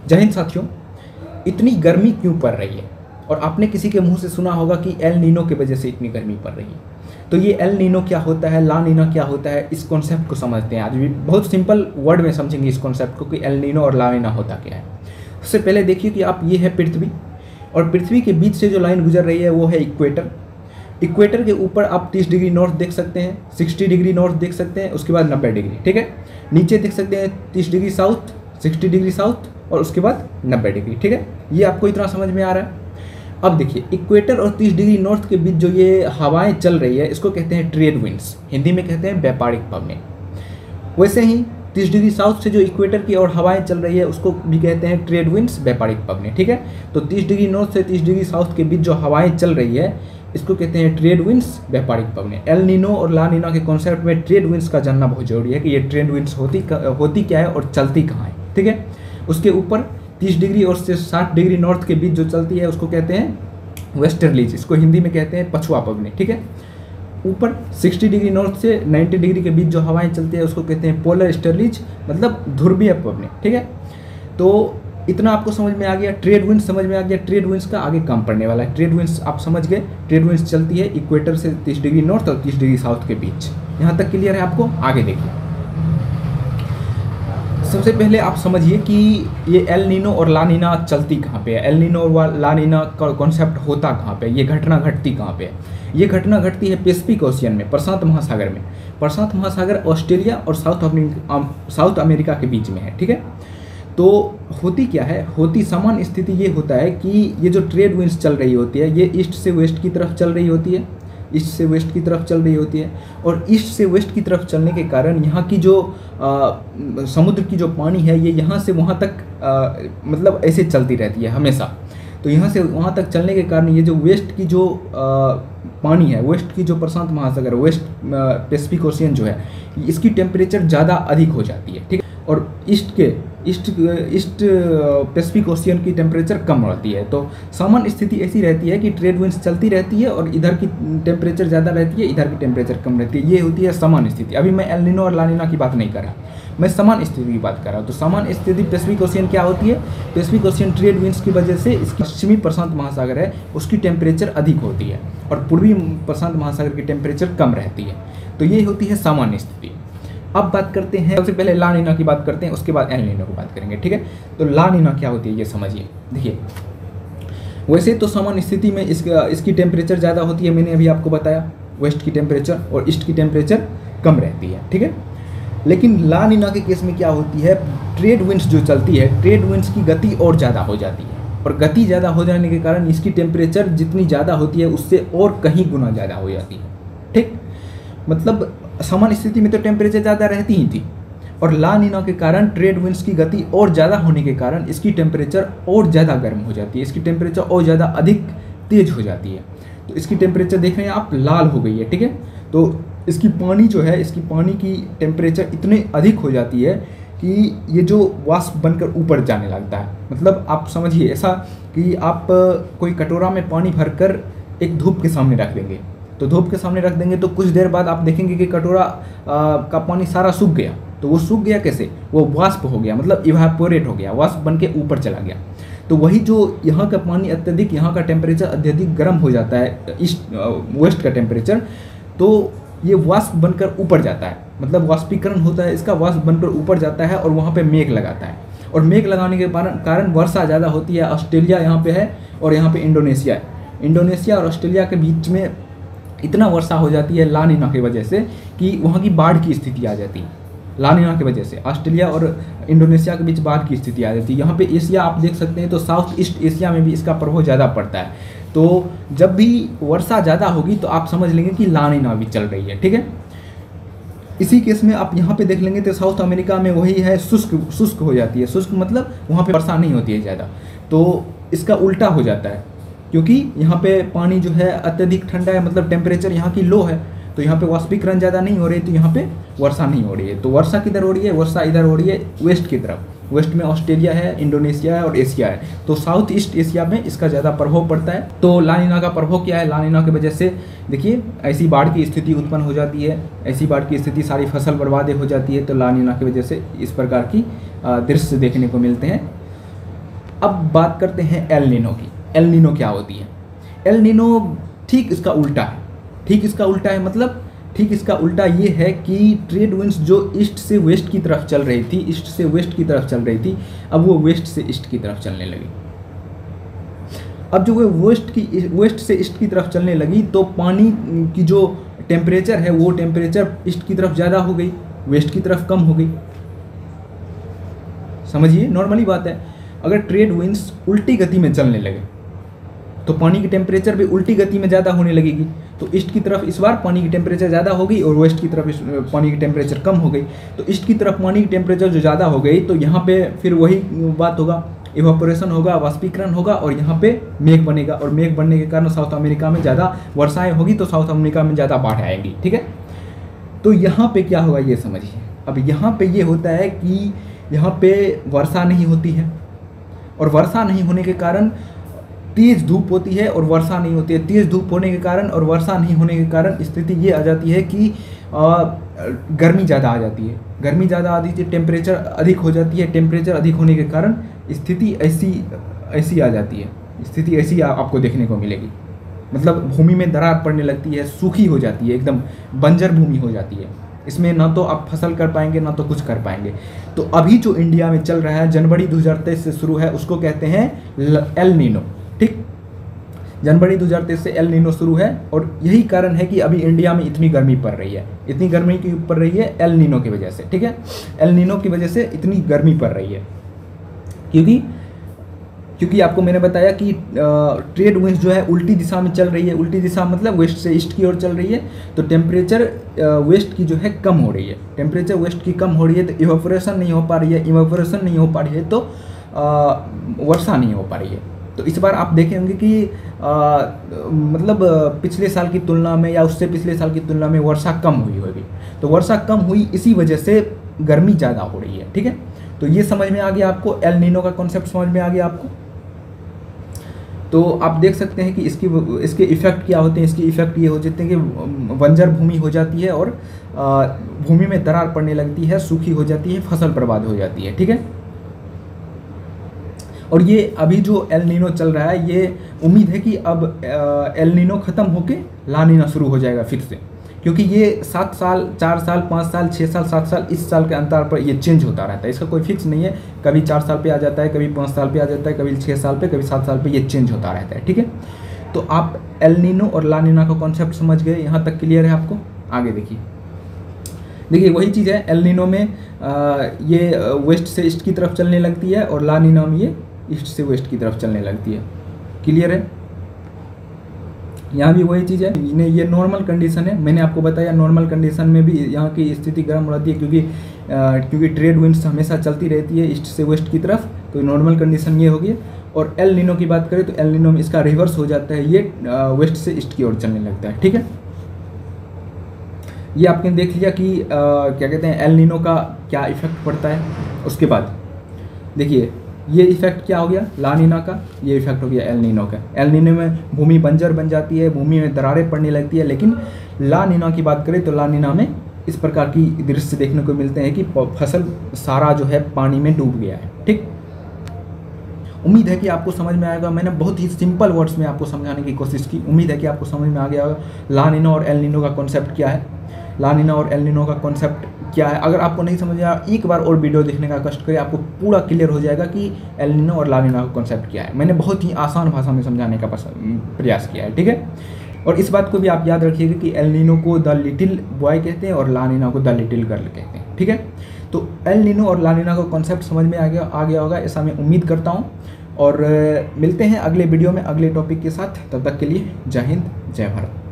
जय हिंद साथियों, इतनी गर्मी क्यों पड़ रही है? और आपने किसी के मुंह से सुना होगा कि एल नीनो की वजह से इतनी गर्मी पड़ रही है। तो ये एल नीनो क्या होता है, ला नीना क्या होता है, इस कॉन्सेप्ट को समझते हैं। आज भी बहुत सिंपल वर्ड में समझेंगे इस कॉन्सेप्ट को कि एल नीनो और ला नीना होता क्या है। उससे पहले देखिए कि आप ये है पृथ्वी, और पृथ्वी के बीच से जो लाइन गुजर रही है वो है इक्वेटर। इक्वेटर के ऊपर आप 30 डिग्री नॉर्थ देख सकते हैं, 60 डिग्री नॉर्थ देख सकते हैं, उसके बाद 90 डिग्री, ठीक है। नीचे देख सकते हैं 30 डिग्री साउथ, 60 डिग्री साउथ और उसके बाद 90 डिग्री, ठीक है। ये आपको इतना समझ में आ रहा है। अब देखिए, इक्वेटर और 30 डिग्री नॉर्थ के बीच जो ये हवाएं चल रही है इसको कहते हैं ट्रेड विंड्स, हिंदी में कहते हैं व्यापारिक पवनें। वैसे ही 30 डिग्री साउथ से जो इक्वेटर की ओर हवाएं चल रही है उसको भी कहते हैं ट्रेड विंड्स, व्यापारिक पवनें, ठीक है। तो 30 डिग्री नॉर्थ से 30 डिग्री साउथ के बीच जो हवाएं चल रही है इसको कहते हैं ट्रेड विंड्स, व्यापारिक पवनें। एल नीनो और ला नीना के कॉन्सेप्ट में ट्रेड विंड्स का जानना बहुत जरूरी है कि ये ट्रेड विंड्स होती क्या है और चलती कहाँ है, ठीक है। उसके ऊपर 30 डिग्री और से 60 डिग्री नॉर्थ के बीच जो चलती है उसको कहते हैं वेस्टर्लीज, इसको हिंदी में कहते हैं पछुआ पवनें, ठीक है। ऊपर 60 डिग्री नॉर्थ से 90 डिग्री के बीच जो हवाएं चलती है उसको कहते हैं पोलर ईस्टर्लीज, मतलब ध्रुवीय पवनें, ठीक है। तो इतना आपको समझ में आ गया, ट्रेड विंड्स समझ में आ गया। ट्रेड विंड्स का आगे काम पड़ने वाला है। ट्रेड विंड्स आप समझ गए, ट्रेड विंड्स चलती है इक्वेटर से 30 डिग्री नॉर्थ और 30 डिग्री साउथ के बीच। यहाँ तक क्लियर है आपको? आगे देखिए, सबसे पहले आप समझिए कि ये एल नीनो और ला नीना चलती कहाँ पे है, एल नीनो और ला नीना का कॉन्सेप्ट होता कहाँ पे, ये घटना घटती कहाँ पे है। ये घटना घटती है पैसिफिक ओशियन में, प्रशांत महासागर में। प्रशांत महासागर ऑस्ट्रेलिया और साउथ अमेरिका के बीच में है, ठीक है। तो होती क्या है, होती सामान्य स्थिति ये होता है कि ये जो ट्रेड विंड्स चल रही होती है ये ईस्ट से वेस्ट की तरफ चल रही होती है, ईस्ट से वेस्ट की तरफ चल रही होती है। और ईस्ट से वेस्ट की तरफ चलने के कारण यहाँ की जो समुद्र की जो पानी है ये यहाँ से वहाँ तक मतलब ऐसे चलती रहती है हमेशा। तो यहाँ से वहाँ तक चलने के कारण ये जो वेस्ट की जो पानी है, वेस्ट की जो प्रशांत महासागर, वेस्ट पैसिफिक ओशियन जो है, इसकी टेम्परेचर ज़्यादा अधिक हो जाती है, ठीक है। और ईस्ट पैसिफिक ओशियन की टेम्परेचर कम रहती है। तो सामान्य स्थिति ऐसी रहती है कि ट्रेड विंड्स चलती रहती है और इधर की टेम्परेचर ज़्यादा रहती है, इधर की टेम्परेचर कम रहती है। ये होती है सामान्य स्थिति। अभी मैं एल नीनो और ला नीना की बात नहीं कर रहा, मैं सामान्य स्थिति की बात कर रहा हूँ। तो सामान्य स्थिति पैसिफिक ओशियन क्या होती है? पैसिफिक ओशियन ट्रेड विंड्स की वजह से इसकी पश्चिमी प्रशांत महासागर है उसकी टेम्परेचर अधिक होती है और पूर्वी प्रशांत महासागर की टेम्परेचर कम रहती है। तो ये होती है सामान्य स्थिति। अब बात करते हैं, सबसे पहले ला नीना की बात करते हैं, उसके बाद एल नीनो की बात करेंगे, ठीक है। तो ला नीना क्या होती है ये समझिए। देखिए, वैसे तो सामान्य स्थिति में इसकी टेम्परेचर ज़्यादा होती है, मैंने अभी आपको बताया, वेस्ट की टेम्परेचर और ईस्ट की टेम्परेचर कम रहती है, ठीक है। लेकिन ला नीना के केस में क्या होती है, ट्रेड विंड्स जो चलती है, ट्रेड विंड्स की गति और ज़्यादा हो जाती है और गति ज़्यादा हो जाने के कारण इसकी टेम्परेचर जितनी ज़्यादा होती है उससे और कहीं गुना ज़्यादा हो जाती है, ठीक। मतलब सामान्य स्थिति में तो टेम्परेचर ज़्यादा रहती ही थी और ला नीना के कारण ट्रेड विंड्स की गति और ज़्यादा होने के कारण इसकी टेम्परेचर और ज़्यादा गर्म हो जाती है, इसकी टेम्परेचर और ज़्यादा अधिक तेज हो जाती है। तो इसकी टेम्परेचर देख रहे हैं आप, लाल हो गई है, ठीक है। तो इसकी पानी जो है, इसकी पानी की टेम्परेचर इतनी अधिक हो जाती है कि ये जो वाष्प बनकर ऊपर जाने लगता है। मतलब आप समझिए ऐसा कि आप कोई कटोरा में पानी भरकर एक धूप के सामने रख देंगे, तो धूप के सामने रख देंगे तो कुछ देर बाद आप देखेंगे कि कटोरा का पानी सारा सूख गया। तो वो सूख गया कैसे? वो वाष्प हो गया, मतलब इवापोरेट हो गया, वाष्प बन के ऊपर चला गया। तो वही जो यहाँ का पानी अत्यधिक, यहाँ का टेम्परेचर अत्यधिक गर्म हो जाता है, ईस्ट वेस्ट का टेम्परेचर, तो ये वाष्प बनकर ऊपर जाता है, मतलब वाष्पीकरण होता है इसका, वाष्प बनकर ऊपर जाता है और वहाँ पे मेघ लगाता है। और मेघ लगाने के कारण वर्षा ज़्यादा होती है। ऑस्ट्रेलिया यहाँ पे है और यहाँ पे इंडोनेशिया है। इंडोनेशिया और ऑस्ट्रेलिया के बीच में इतना वर्षा हो जाती है ला नीना की वजह से कि वहाँ की बाढ़ की स्थिति आ जाती है। ला नीना की वजह से ऑस्ट्रेलिया और इंडोनेशिया के बीच बाढ़ की स्थिति आ जाती है। यहाँ पे एशिया आप देख सकते हैं, तो साउथ ईस्ट एशिया में भी इसका प्रभाव ज़्यादा पड़ता है। तो जब भी वर्षा ज़्यादा होगी तो आप समझ लेंगे कि ला नीना भी चल रही है, ठीक है। इसी केस में आप यहाँ पे देख लेंगे तो साउथ अमेरिका में वही है, शुष्क हो जाती है। शुष्क मतलब वहाँ पे वर्षा नहीं होती है ज़्यादा, तो इसका उल्टा हो जाता है क्योंकि यहाँ पे पानी जो है अत्यधिक ठंडा है, मतलब टेम्परेचर यहाँ की लो है, तो यहाँ पे वाष्पीकरण ज़्यादा नहीं हो रही, तो यहाँ पे वर्षा नहीं हो रही है। तो वर्षा किधर हो रही है? वर्षा इधर हो रही है वेस्ट की तरफ। वेस्ट में ऑस्ट्रेलिया है, इंडोनेशिया है और एशिया है। तो साउथ ईस्ट एशिया में इसका ज़्यादा प्रभाव पड़ता है। तो ला नीना का प्रभाव क्या है? ला नीना की वजह से देखिए ऐसी बाढ़ की स्थिति उत्पन्न हो जाती है, ऐसी बाढ़ की स्थिति, सारी फसल बर्बाद हो जाती है। तो ला नीना की वजह से इस प्रकार की दृश्य देखने को मिलते हैं। अब बात करते हैं एल नीनो की। एल नीनो क्या होती है? एल नीनो ठीक इसका उल्टा है। ठीक इसका उल्टा है मतलब ठीक इसका उल्टा ये है कि ट्रेड विंड्स जो ईस्ट से वेस्ट की तरफ चल रही थी, ईस्ट से वेस्ट की तरफ चल रही थी, अब वो वेस्ट से ईस्ट की तरफ चलने लगी। अब जो वो वेस्ट से ईस्ट की तरफ चलने लगी तो पानी की जो टेम्परेचर है वो टेम्परेचर ईस्ट की तरफ ज़्यादा हो गई, वेस्ट की तरफ कम हो गई। समझिए, नॉर्मली बात है। अगर ट्रेड विंड्स उल्टी गति में चलने लगे तो पानी की टेम्परेचर भी उल्टी गति में ज़्यादा होने लगेगी। तो ईस्ट की तरफ इस बार पानी की टेम्परेचर ज़्यादा हो गई और वेस्ट की तरफ पानी की टेम्परेचर कम हो गई। तो ईस्ट की तरफ पानी की टेम्परेचर जो ज़्यादा हो गई तो यहाँ पे फिर वही बात होगा, इवापोरेशन होगा, वाष्पीकरण होगा और यहाँ पे मेघ बनेगा। और मेघ बनने के कारण साउथ अमेरिका में ज़्यादा वर्षाएँ होगी तो साउथ अमेरिका में ज़्यादा बाढ़ आएगी। ठीक है, तो यहाँ पे क्या होगा ये समझिए। अब यहाँ पे ये होता है कि यहाँ पे वर्षा नहीं होती है और वर्षा नहीं होने के कारण तेज़ धूप होती है और वर्षा नहीं होती है। तेज़ धूप होने के कारण और वर्षा नहीं होने के कारण स्थिति ये आ जाती है कि गर्मी ज़्यादा आ जाती है। गर्मी ज़्यादा आती है, टेम्परेचर अधिक हो जाती है। टेम्परेचर अधिक होने के कारण स्थिति ऐसी आ जाती है। स्थिति ऐसी आपको देखने को मिलेगी, मतलब भूमि में दरार पड़ने लगती है, सूखी हो जाती है, एकदम बंजर भूमि हो जाती है। इसमें ना तो आप फसल कर पाएंगे ना तो कुछ कर पाएंगे। तो अभी जो इंडिया में चल रहा है, जनवरी 2023 से शुरू है, उसको कहते हैं एल नीनो। ठीक, जनवरी 2023 से एल नीनो शुरू है और यही कारण है कि अभी इंडिया में इतनी गर्मी पड़ रही है। इतनी गर्मी की पड़ रही है एल नीनो की वजह से। ठीक है, एल नीनो की वजह से इतनी गर्मी पड़ रही है क्योंकि आपको मैंने बताया कि ट्रेड विंड्स जो है उल्टी दिशा में चल रही है। उल्टी दिशा मतलब वेस्ट से ईस्ट की ओर चल रही है, तो टेम्परेचर वेस्ट की जो है कम हो रही है। टेम्परेचर वेस्ट की कम हो रही है तो इवापोरेशन नहीं हो पा रही है। इवापोरेशन नहीं हो पा रही है तो वर्षा नहीं हो पा रही है। तो इस बार आप देखेंगे कि मतलब पिछले साल की तुलना में या उससे पिछले साल की तुलना में वर्षा कम हुई होगी। तो वर्षा कम हुई, इसी वजह से गर्मी ज़्यादा हो रही है। ठीक है, तो ये समझ में आ गया आपको, एल नीनो का कॉन्सेप्ट समझ में आ गया आपको। तो आप देख सकते हैं कि इसके इफ़ेक्ट क्या होते हैं। इसके इफ़ेक्ट ये हो जाते हैं कि बंजर भूमि हो जाती है और भूमि में दरार पड़ने लगती है, सूखी हो जाती है, फसल बर्बाद हो जाती है। ठीक है, और ये अभी जो एल नीनो चल रहा है, ये उम्मीद है कि अब एल नीनो ख़त्म होके ला नीना शुरू हो जाएगा फिर से, क्योंकि ये 7 साल, 4 साल, 5 साल, 6 साल, 7 साल, इस साल के अंतर पर ये चेंज होता रहता है। इसका कोई फिक्स नहीं है, कभी 4 साल पे आ जाता है, कभी 5 साल पे आ जाता है, कभी 6 साल पे, कभी 7 साल पे, ये चेंज होता रहता है। ठीक है, तो आप एल नीनो और ला नीना का कॉन्सेप्ट समझ गए, यहाँ तक क्लियर है आपको। आगे देखिए वही चीज़ है, एल नीनो में ये वेस्ट से ईस्ट की तरफ चलने लगती है और ला नीना में ये ईस्ट से वेस्ट की तरफ चलने लगती है। क्लियर है, यहाँ भी वही चीज़ है। ये नॉर्मल कंडीशन है, मैंने आपको बताया नॉर्मल कंडीशन में भी यहाँ की स्थिति गर्म रहती है क्योंकि ट्रेड विंड्स हमेशा चलती रहती है ईस्ट से वेस्ट की तरफ। तो नॉर्मल कंडीशन ये होगी। और एल नीनो की बात करें तो एल नीनो में इसका रिवर्स हो जाता है, ये वेस्ट से ईस्ट की ओर चलने लगता है। ठीक है, ये आपने देख लिया कि क्या कहते हैं एल नीनो का क्या इफेक्ट पड़ता है। उसके बाद देखिए ये इफेक्ट क्या हो गया ला नीना का, ये इफेक्ट हो गया एल नीनो का। एल नीनो में भूमि बंजर बन जाती है, भूमि में दरारें पड़ने लगती है। लेकिन ला नीना की बात करें तो ला नीना में इस प्रकार की दृश्य देखने को मिलते हैं कि फसल सारा जो है पानी में डूब गया है। ठीक, उम्मीद है कि आपको समझ में आएगा। मैंने बहुत ही सिंपल वर्ड्स में आपको समझाने की कोशिश की, उम्मीद है कि आपको समझ में आ गया होगा ला नीना और एल नीनो का कॉन्सेप्ट क्या है, ला नीना और एल नीनो का कॉन्सेप्ट क्या है। अगर आपको नहीं समझ आया, एक बार और वीडियो देखने का कष्ट करें, आपको पूरा क्लियर हो जाएगा कि एल नीनो और ला नीना का कॉन्सेप्ट क्या है। मैंने बहुत ही आसान भाषा में समझाने का प्रयास किया है। ठीक है, और इस बात को भी आप याद रखिएगा कि एल नीनो को द लिटिल बॉय कहते हैं और ला नीना को द लिटिल गर्ल कहते हैं। ठीक है, तो एल नीनो और ला नीना का कॉन्सेप्ट समझ में आ गया होगा, ऐसा मैं उम्मीद करता हूँ। और मिलते हैं अगले वीडियो में अगले टॉपिक के साथ। तब तक के लिए जय हिंद, जय भारत।